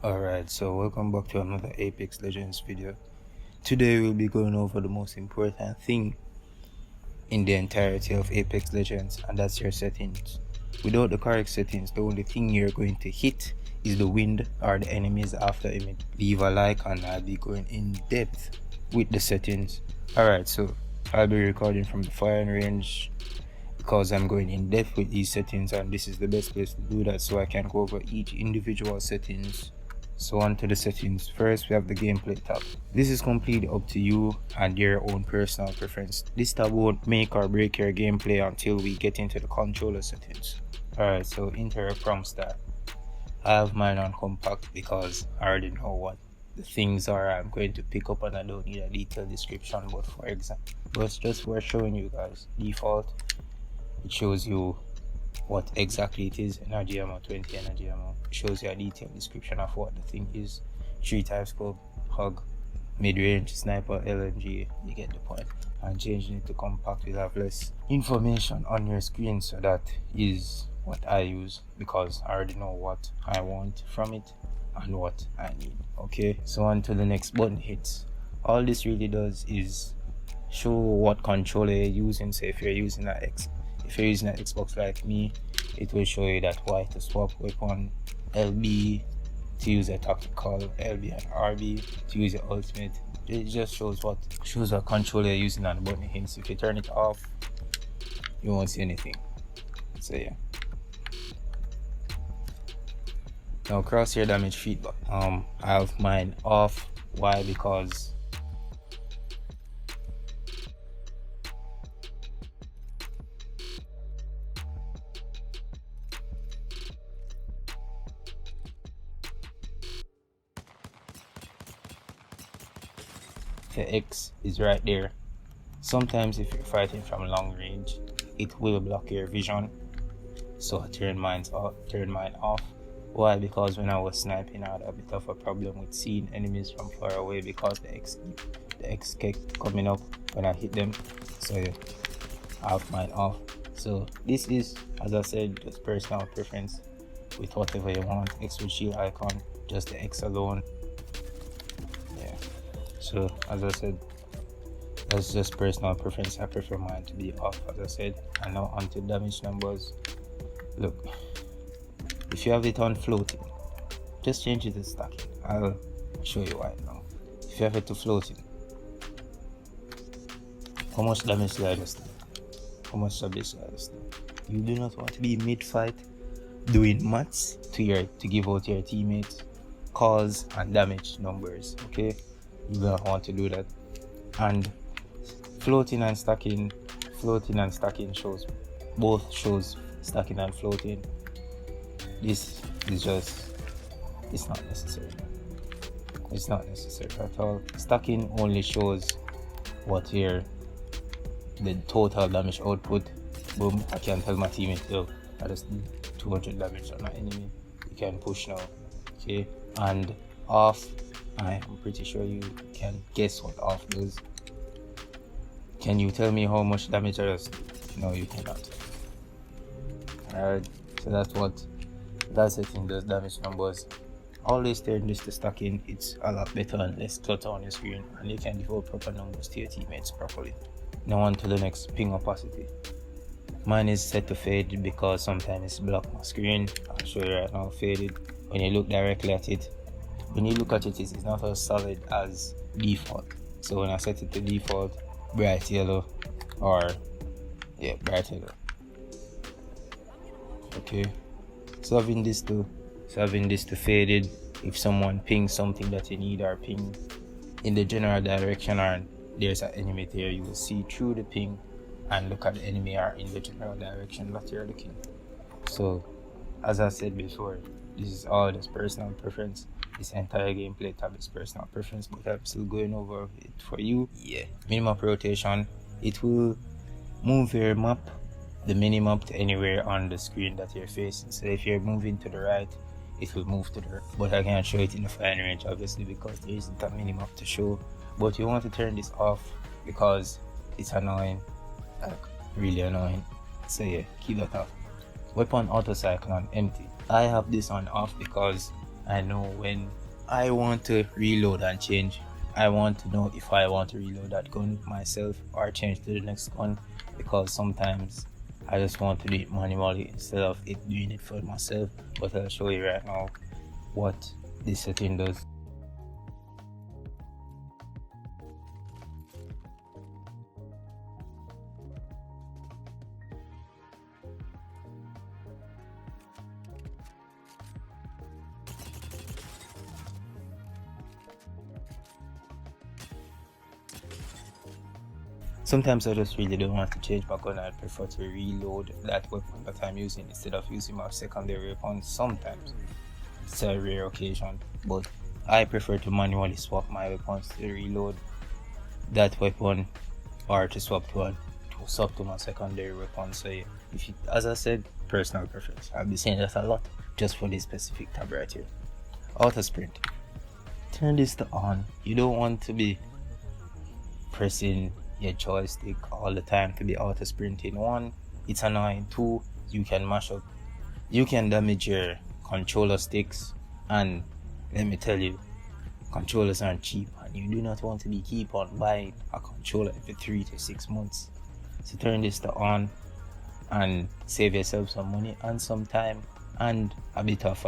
Alright, so welcome back to another Apex Legends video. Today we'll be going over the most important thing in the entirety of Apex Legends, and that's your settings. Without the correct settings, the only thing you're going to hit is the wind or the enemies after image. Leave a like and I'll be going in depth with the settings. Alright, so I'll be recording from the firing range because I'm going in depth with these settings, and this is the best place to do that so I can go over each individual settings. So on to the settings. First we have the gameplay tab. This is completely up to you and your own personal preference. This tab won't make or break your gameplay until we get into the controller settings. Alright, so enter a prompt start. I have mine on compact because I already know what the things are I'm going to pick up and I don't need a detailed description, but for example, but just for showing you guys, default, it shows you what exactly it is: energy ammo, 20 energy ammo. It shows you a detailed description of what the thing is: 3 type scope, hug, mid-range, sniper, LMG. You get the point. And changing it to compact will have less information on your screen, so that is what I use because I already know what I want from it and what I need. Okay, so on to the next button hits. All this really does is show what controller you're using. So if you're using an Xbox like me, it will show you that Y to swap weapon, LB to use a tactical, LB and RB to use your ultimate. It just shows what controller you're using on the button hints. If you turn it off, you won't see anything. So yeah. Now crosshair damage feedback. I have mine off. Why? Because the X is right there. Sometimes if you're fighting from long range, it will block your vision, so I turned mine off. Why? Because when I was sniping, I had a bit of a problem with seeing enemies from far away because the X kept coming up when I hit them. So yeah, I have mine off. So this is, as I said, just personal preference with whatever you want. X with shield icon, just the X alone. So as I said, that's just personal preference. I prefer mine to be off, as I said. And now onto damage numbers. Look, if you have it on floating, just change it to stacking. I'll show you why now. If you have it to floating, how much damage do I just do? How much damage do I just do? You do not want to be mid-fight doing maths to give out your teammates cause and damage numbers, okay? You don't want to do that. And floating and stacking shows stacking and floating. This is just, it's not necessary at all. Stacking only shows what the total damage output. Boom, I can tell my teammate, yo, I just did 200 damage on my enemy. You can push now, okay? And off, I am pretty sure you can guess what off does. Can you tell me how much damage I just? No, you cannot. Alright, so that's what that setting does. Damage numbers. Always turn this to stacking. It's a lot better and less clutter on your screen, and you can devote proper numbers to your teammates properly. Now on to the next, ping opacity. Mine is set to fade because sometimes it's block my screen. I'll show you right now. Faded. When you look directly at it, it's not as solid as default. So when I set it to default, bright yellow, bright yellow. Okay. So having this to faded. If someone pings something that you need, or ping in the general direction, or there's an enemy there, you will see through the ping and look at the enemy or in the general direction that you're looking. So as I said before, this is all just personal preference. This entire gameplay tab is personal preference, but I'm still going over it for you. Yeah. Minimap rotation. It will move your map, the minimap, to anywhere on the screen that you're facing. So if you're moving to the right, it will move to the right. But I can't show it in the firing range, obviously, because there isn't a minimap to show. But you want to turn this off because it's annoying, like really annoying. So yeah, keep that off. Weapon auto cycle on empty. I have this on off because I know when I want to reload and change. I want to know if I want to reload that gun myself or change to the next gun, because sometimes I just want to do it manually instead of doing it for myself. But I'll show you right now what this setting does. Sometimes I just really don't want to change my gun. I prefer to reload that weapon that I'm using instead of using my secondary weapon. Sometimes it's a rare occasion, but I prefer to manually swap my weapons to reload that weapon or to swap to my secondary weapon. So yeah, as I said, personal preference. I'll be saying that a lot just for this specific tab right here. Auto sprint. Turn this to on. You don't want to be pressing your joystick all the time to be auto sprinting. One, it's annoying. Two, you can damage your controller sticks, and let me tell you, controllers aren't cheap, and you do not want to keep on buying a controller every 3 to 6 months. So turn this to on and save yourself some money and some time and a bit of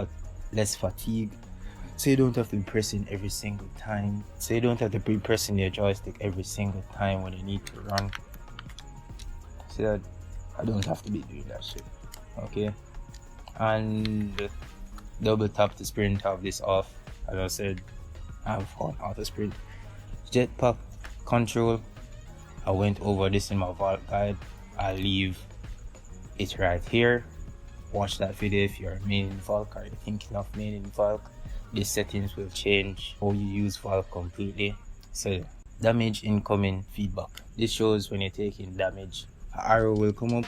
less fatigue. So you don't have to be pressing every single time. So you don't have to be pressing your joystick every single time when you need to run. So that I don't have to be doing that shit. Okay. And double tap to sprint, have this off. As I said, I have on auto sprint. Jetpack control. I went over this in my vault guide. I'll leave it right here. Watch that video if you're main in Valk or you're thinking of main in Valk. These settings will change how you use Valk completely. So damage incoming feedback. This shows when you're taking damage. An arrow will come up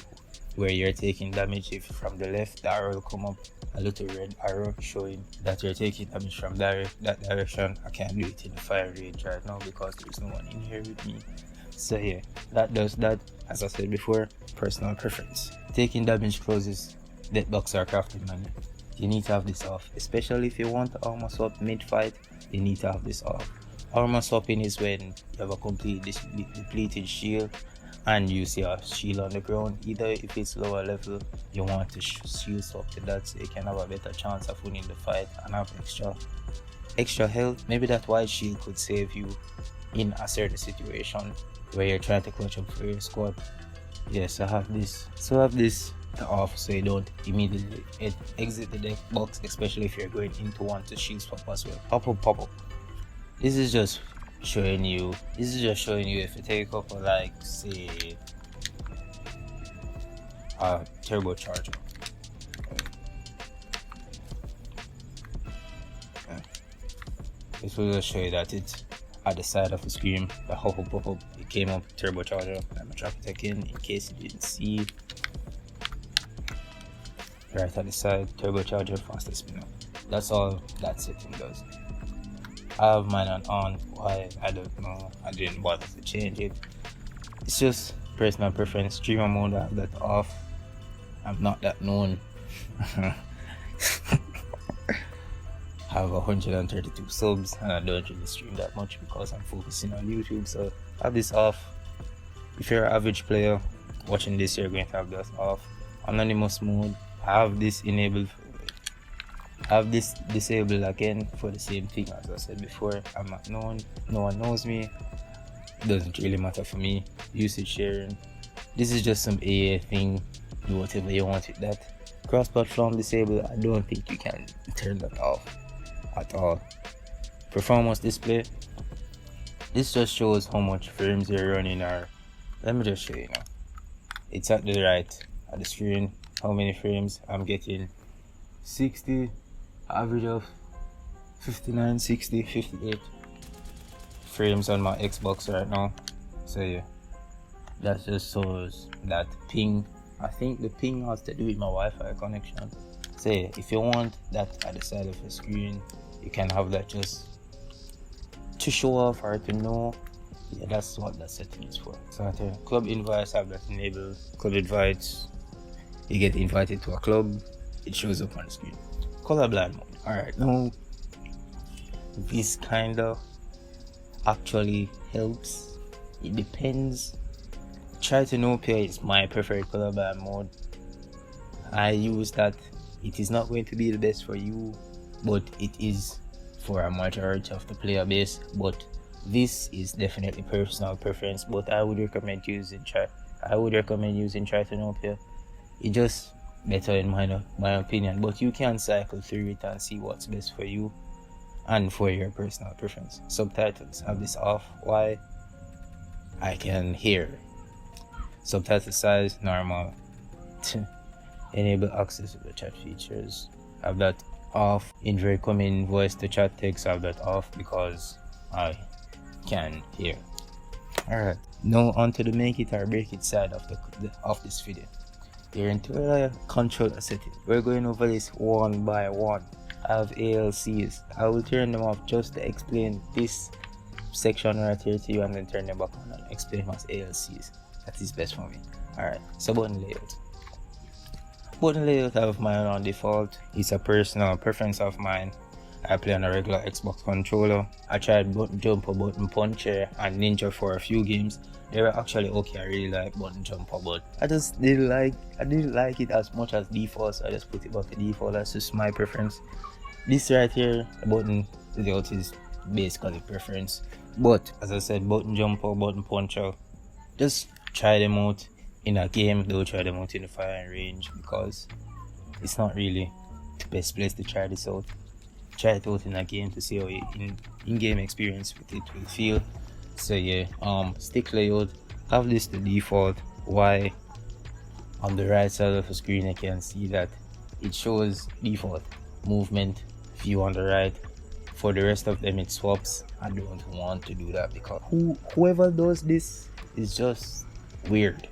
where you're taking damage. If from the left, the arrow will come up, a little red arrow showing that you're taking damage from that direction. I can't do it in the fire range right now because there's no one in here with me. So yeah, that does that. As I said before, personal preference. Taking damage closes death box or crafting menu. You need to have this off, especially if you want to armor swap mid-fight. You need to have this off. Armor swapping is when you have a complete depleted shield and you see a shield on the ground. Either if it's lower level, you want to shield swap to that so you can have a better chance of winning the fight and have extra health. Maybe that white shield could save you in a certain situation where you're trying to clutch up for your squad. Yes, I have this. So I have this off so you don't immediately exit the deck box, especially if you're going into one to shield swap as well. Pop up. This is just showing you if you take up like say a turbocharger. This will just show you that it's at the side of the screen. The pop up, it came up turbocharger. I'm gonna drop it again in case you didn't see. Right at the side, turbocharger, faster spinner. That's all that setting does. I have mine on. Why? I don't know. I didn't bother to change it. It's just personal preference. Streamer mode, I have that off. I'm not that known. I have 132 subs and I don't really stream that much because I'm focusing on YouTube, so I have this off. If you're an average player watching this, you're going to have this off. Anonymous mode, I have this enabled. I have this disabled again for the same thing as I said before. I'm not known, no one knows me. It doesn't really matter for me. Usage sharing, this is just some AA thing. Do whatever you want with that. Cross-platform disabled, I don't think you can turn that off at all. Performance display, this just shows how much frames you're running, or let me just show you now. It's at the right at the screen how many frames I'm getting. 60, average of 59, 60, 58 frames on my Xbox right now. So yeah, that just shows that ping. I think the ping has to do with my Wi-Fi connection. So yeah, if you want that at the side of the screen, you can have that just to show off or to know. Yeah, that's what that setting is for. So at club invites, have that enabled. Club invites, you get invited to a club, it shows up on the screen. Colorblind mode. Alright, now this kinda actually helps. It depends. Tritanopia is my preferred color band mode. I use that. It is not going to be the best for you, but it is for a majority of the player base. But this is definitely personal preference. But I would recommend using Tritanopia. It just better in my opinion. But you can cycle through it and see what's best for you and for your personal preference. Subtitles, have this off. Why? I can hear. Subtitle size normal. Enable access to the chat features, have that off. Invert coming voice to chat text, have that off because I can hear. Alright, now onto the make it or break it side of this video. Your entire controller setting. We're going over this one by one. I have ALC'S. I will turn them off just to explain this section right here to you, and then turn them back on and explain what's ALC'S. That is best for me. Alright, so button layout. Button layout I have mine on default. It's a personal preference of mine. I play on a regular Xbox controller. I tried button jumper, button puncher, and ninja for a few games. They were actually okay. I really like button jumper, but I didn't like it as much as default, so I just put it back to default. That's just my preference. This right here, the button layout, is basically preference. But as I said, button jumper, button puncher, just try them out in a game. Don't try them out in the firing range because it's not really the best place to try this out. Try it out in a game to see how in-game experience with it will feel. So yeah, stick layout, have this to default. Why? On the right side of the screen you can see that it shows default movement view on the right. For the rest of them it swaps. I don't want to do that because whoever does this is just weird.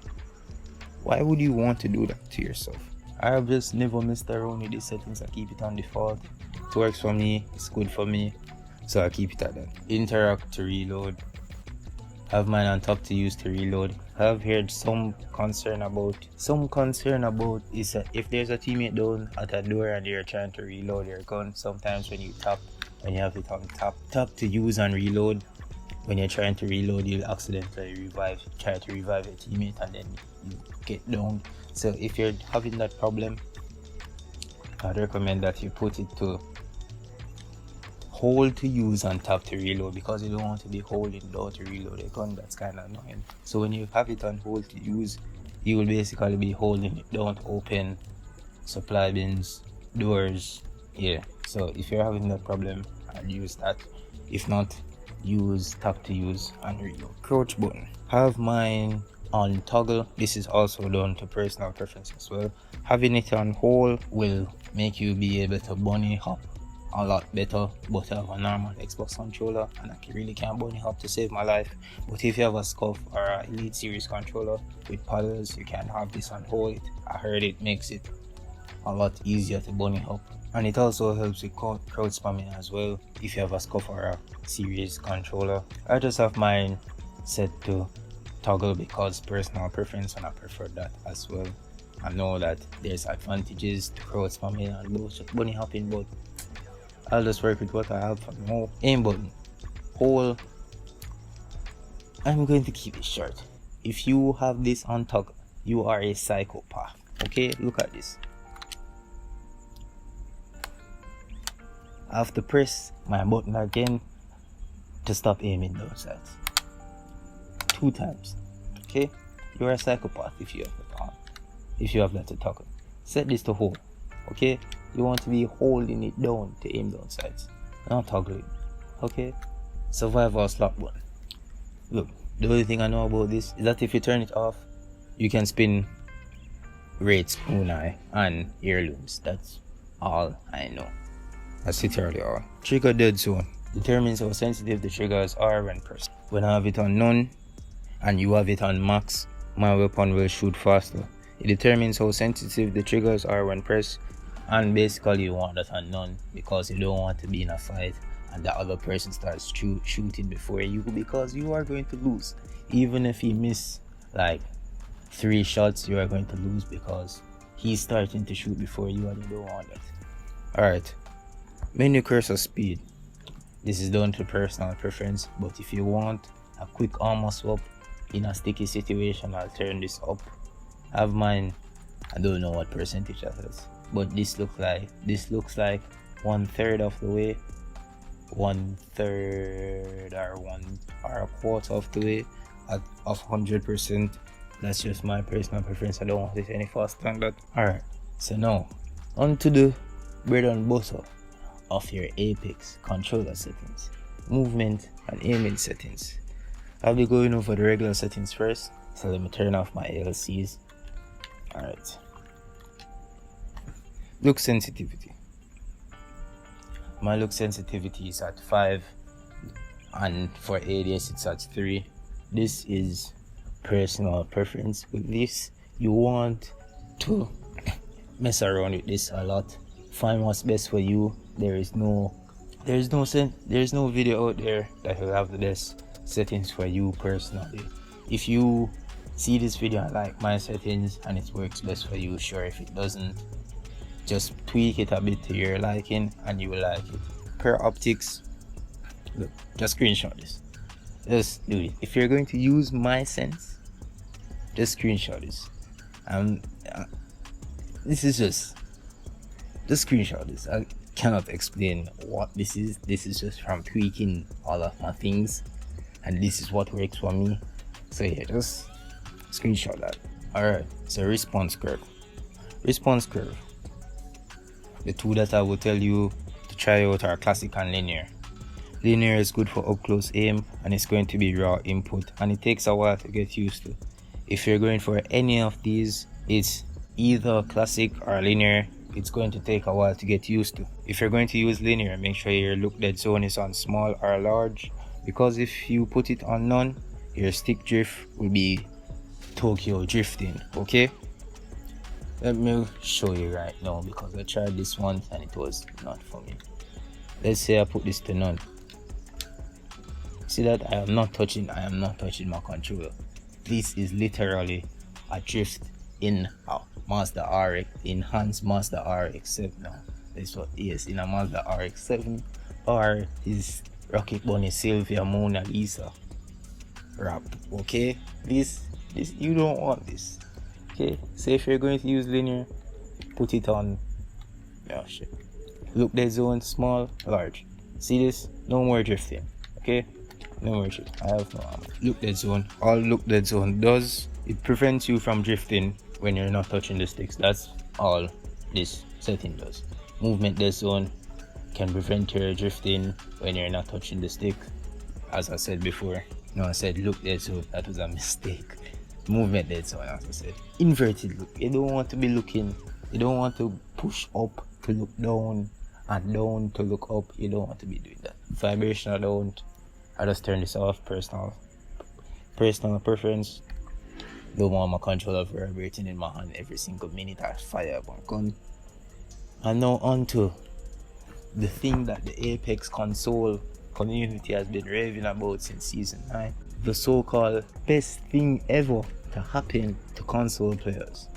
Why would you want to do that to yourself? I have just never messed around with these settings. I keep it on default. It works for me, it's good for me, so I keep it at that. Interact to reload. Have mine on top to use to reload. I have heard some concern about is that if there's a teammate down at a door and they're trying to reload their gun, sometimes when you have it on tap to use and reload. When you're trying to reload, you'll accidentally try to revive a teammate, and then you get down. So if you're having that problem, I'd recommend that you put it to hold to use and tap to reload, because you don't want to be holding down to reload a gun. That's kind of annoying. So when you have it on hold to use, you will basically be holding it down to open supply bins, doors. Yeah, so if you're having that problem, I'd use that. If not, use tap to use and reload. Crouch button, have mine on toggle. This is also done to personal preference as well. Having it on hold will make you be able to bunny hop a lot better, but I have a normal Xbox controller and I really can't bunny hop to save my life. But if you have a SCUF or a Elite Series controller with paddles, you can have this on hold. I heard it makes it a lot easier to bunny hop, and it also helps with crowd spamming as well if you have a SCUF or a Series controller. I just have mine set to toggle because personal preference, and I prefer that as well. I know that there's advantages to crowd spamming and bunny hopping, but I'll just work with what I have for now. Aim button, hold. I'm going to keep it short. If you have this on toggle, you are a psychopath. Okay, look at this. I have to press my button again to stop aiming down sights 2 times. Okay, you're a psychopath if you have that on. If you have that to toggle, set this to hold. Okay, you want to be holding it down to aim down sights, not toggling. Okay, survival slot button. Look, the only thing I know about this is that if you turn it off, you can spin rates, kunai, and heirlooms. That's all I know. That's literally all. Trigger dead zone determines how sensitive the triggers are when pressed. When I have it on none and you have it on max, my weapon will shoot faster. It determines how sensitive the triggers are when pressed, and basically you want that on none because you don't want to be in a fight and the other person starts shooting before you, because you are going to lose. Even if he miss like 3 shots, you are going to lose because he's starting to shoot before you, and you don't want that. Alright, Menu cursor speed. This is down to personal preference, but if you want a quick armor swap in a sticky situation, I'll turn this up. I have mine, I don't know what percentage that is, but this looks like 1/3 of the way, 1/3 or a quarter of the way of 100%. That's just my personal preference. I don't want it any faster than that. Alright, so now onto the bread and butter of your Apex controller settings, movement and aiming settings. I'll be going over the regular settings first, so let me turn off my ALC'S. Alright, look sensitivity. My look sensitivity is at 5, and for ADS it's at 3. This is personal preference. With this, you want to mess around with this a lot, find what's best for you. There's no video out there that will have the best settings for you personally. If you see this video and like my settings and it works best for you, sure. If it doesn't, just tweak it a bit to your liking and you will like it. Per optics, look, just screenshot this. Just do it. If you're going to use my sense, just screenshot this. This is just screenshot this. I cannot explain what this is. This is just from tweaking all of my things, and this is what works for me. So yeah, just screenshot that. Alright, so response curve. The two that I will tell you to try out are classic and linear. Linear is good for up close aim, and it's going to be raw input, and it takes a while to get used to. If you're going for any of these, it's either classic or linear. It's going to take a while to get used to. If you're going to use linear, make sure your look dead zone is on small or large, because if you put it on none, your stick drift will be Tokyo drifting. Okay, let me show you right now, because I tried this once and it was not for me. Let's say I put this to none. See that I am not touching my controller. This is literally a drift in a Mazda RX, enhanced Mazda RX-7 now. That's what it is, in a Mazda RX-7 or his Rocket Bunny Sylvia Mona Lisa wrap. Okay, this you don't want this. Okay, so if you're going to use linear, put it on look dead zone, small, large. See this? No more drifting. Okay, no more drifting. I have no armor. Look dead zone. All look dead zone does, it prevents you from drifting when you're not touching the sticks. That's all this setting does. Movement dead zone can prevent your drifting when you're not touching the stick. As I said before, no, I said look dead zone, that was a mistake. Movement dead zone, as I said. Inverted look, you don't want to be looking, you don't want to push up to look down and down to look up. You don't want to be doing that. Vibration, I just turn this off. Personal preference. Don't want my controller vibrating in my hand every single minute I fire up my gun. And now onto the thing that the Apex console community has been raving about since season 9. The so-called best thing ever to happen to console players.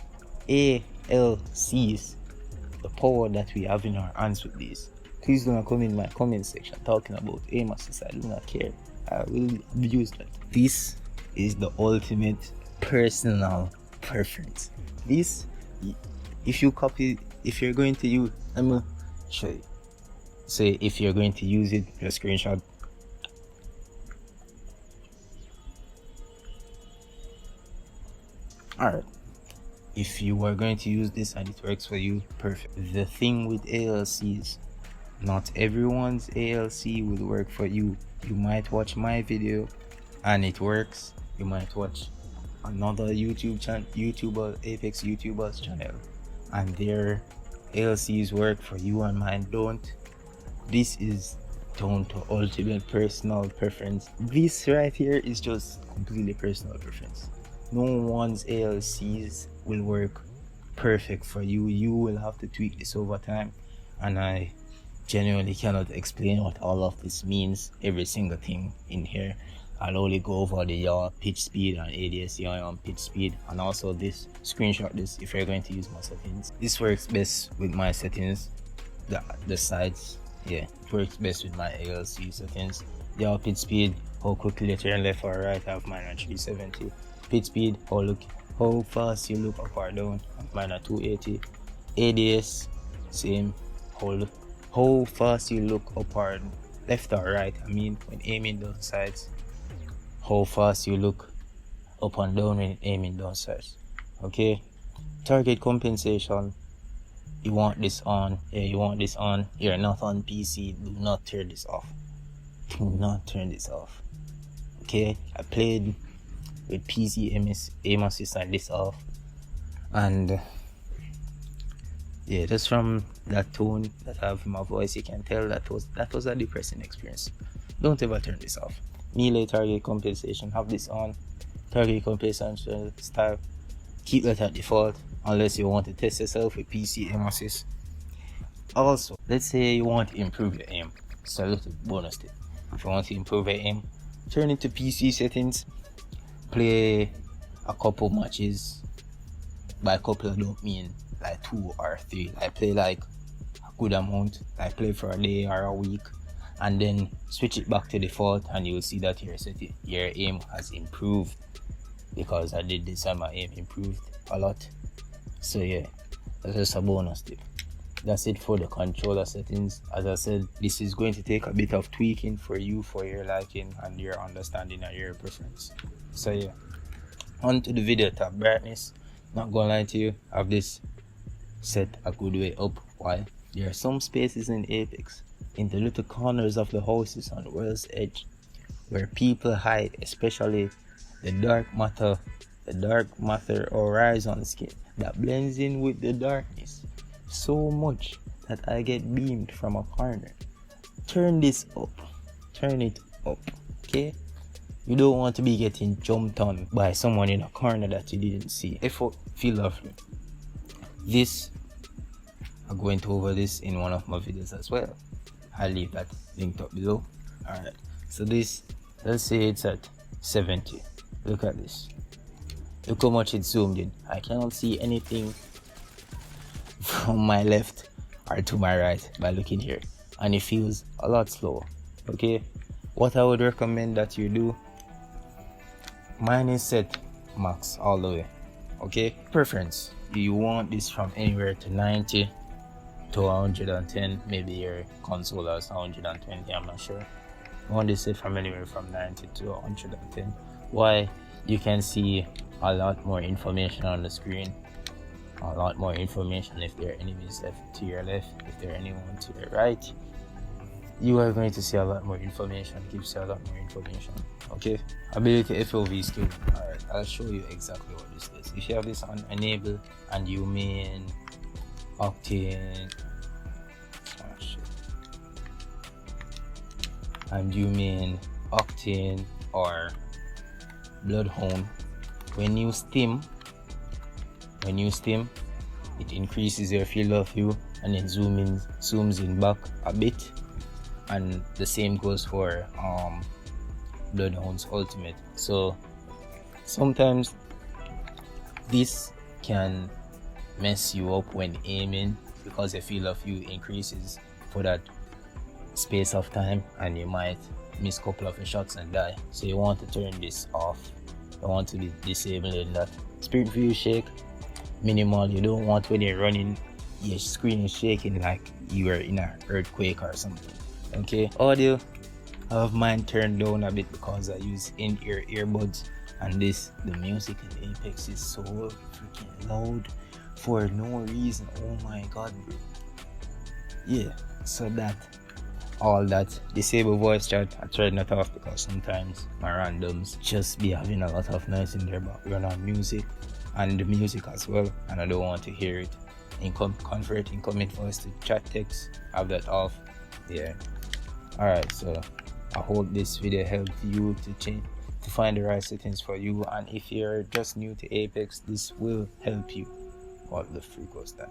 ALC'S. The power that we have in our hands with these. Please do not come in my comment section talking about aim assist. I do not care. I will abuse that. This is the ultimate personal preference. This, if you're going to use, I'm gonna show you. Say if you're going to use it, just screenshot. Alright, if you are going to use this and it works for you, perfect. The thing with ALCs, not everyone's ALC will work for you. You might watch my video and it works. You might watch another Apex YouTuber's channel and their ALCs work for you and mine don't. This is down to ultimate personal preference. This right here is just completely personal preference. No one's ALCs will work perfect for you. You will have to tweak this over time, and I genuinely cannot explain what all of this means, every single thing in here. I'll only go over the yaw, pitch speed, and ADS yaw on pitch speed, and also this. Screenshot this if you're going to use my settings. This works best with my settings, the sides. Yeah, it works best with my ALC settings. The pitch speed, how quickly you turn left or right, I have mine at 370. Pitch speed, how fast you look up or down, I have mine at 280. ADS, same. How fast you look up or left or right, I mean when aiming down sides. How fast you look up and down when aiming down sides. Okay. Target compensation. You want this on. Yeah, you want this on. You're not on PC. Do not turn this off. Do not turn this off. Okay. I played with PC aim assist and this off. And yeah, just from that tone that I have in my voice, you can tell that was a depressing experience. Don't ever turn this off. Melee target compensation, have this on. Target compensation style, keep that at default unless you want to test yourself with PC aim assist. Also, let's say you want to improve your aim. It's a little bonus tip. If you want to improve your aim, turn it to PC settings, play a couple matches. By couple I don't mean like 2 or 3. I play like a good amount. I play for a day or a week, and then switch it back to default, and you will see that your aim has improved, because I did this and my aim improved a lot. So yeah, that's just a bonus tip. That's it for the controller settings. As I said, this is going to take a bit of tweaking for you, for your liking and your understanding and your preference. So yeah, on to the video tab. Brightness, not gonna lie to you, I have this set a good way up. Why? There are some spaces in Apex, in the little corners of the houses on the world's edge, where people hide, especially the dark matter horizon skin that blends in with the darkness so much that I get beamed from a corner. Turn this up. Turn it up. Okay? You don't want to be getting jumped on by someone in a corner that you didn't see. Feel lovely. This, I'm going to over this in one of my videos as well. I'll leave that linked up below. Alright, so this, let's say it's at 70. Look at this. Look how much it's zoomed in. I cannot see anything from my left or to my right by looking here, and it feels a lot slower. Okay, what I would recommend that you do, mine is set max all the way. Okay, preference, you want this from anywhere to 90 to 110. Maybe your console has 120, I'm not sure. You want this set from anywhere from 90 to 110. Why? You can see a lot more information on the screen, a lot more information. If there are enemies left to your left, if there are anyone to your right, you are going to see a lot more information. Gives you a lot more information. Okay, ability FOV skill. Alright, I'll show you exactly what this is. If you have this on enable and you main Octane, and you main Octane or Bloodhound, when you stim, it increases your field of view and then zooms in back a bit. And the same goes for Bloodhound's ultimate. So sometimes this can mess you up when aiming, because the field of view increases for that space of time, and you might miss a couple of shots and die. So you want to turn this off. You want to be disabling that. Spirit view shake, minimal. You don't want when you're running, your screen is shaking like you are in an earthquake or something. Okay, audio, I have mine turned down a bit because I use in-ear earbuds, and the music in Apex is so freaking loud for no reason. Oh my god, bro. Yeah, so all that disable voice chat, I tried not off because sometimes my randoms just be having a lot of noise in their background on music, and the music as well, and I don't want to hear it. Convert incoming voice to chat text, have that off. Yeah. Alright, so I hope this video helped you to find the right settings for you, and if you're just new to Apex, this will help you. What the freak was that?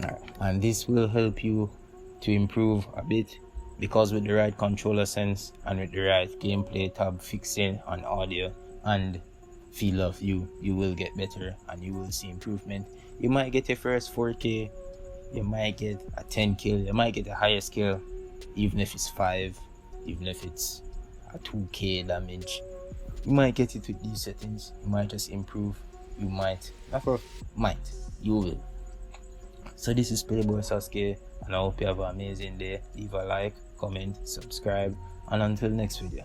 Alright, and this will help you to improve a bit, because with the right controller sense and with the right gameplay tab fixing on audio and feel of you will get better and you will see improvement. You might get your first 4K you might get a 10 kill, you might get a higher skill, even if it's 5, even if it's a 2k damage. You might get it with these settings. You might just improve. You might, you will. So this is Playboy Sasuke, and I hope you have an amazing day. Leave a like, comment, subscribe, and until next video.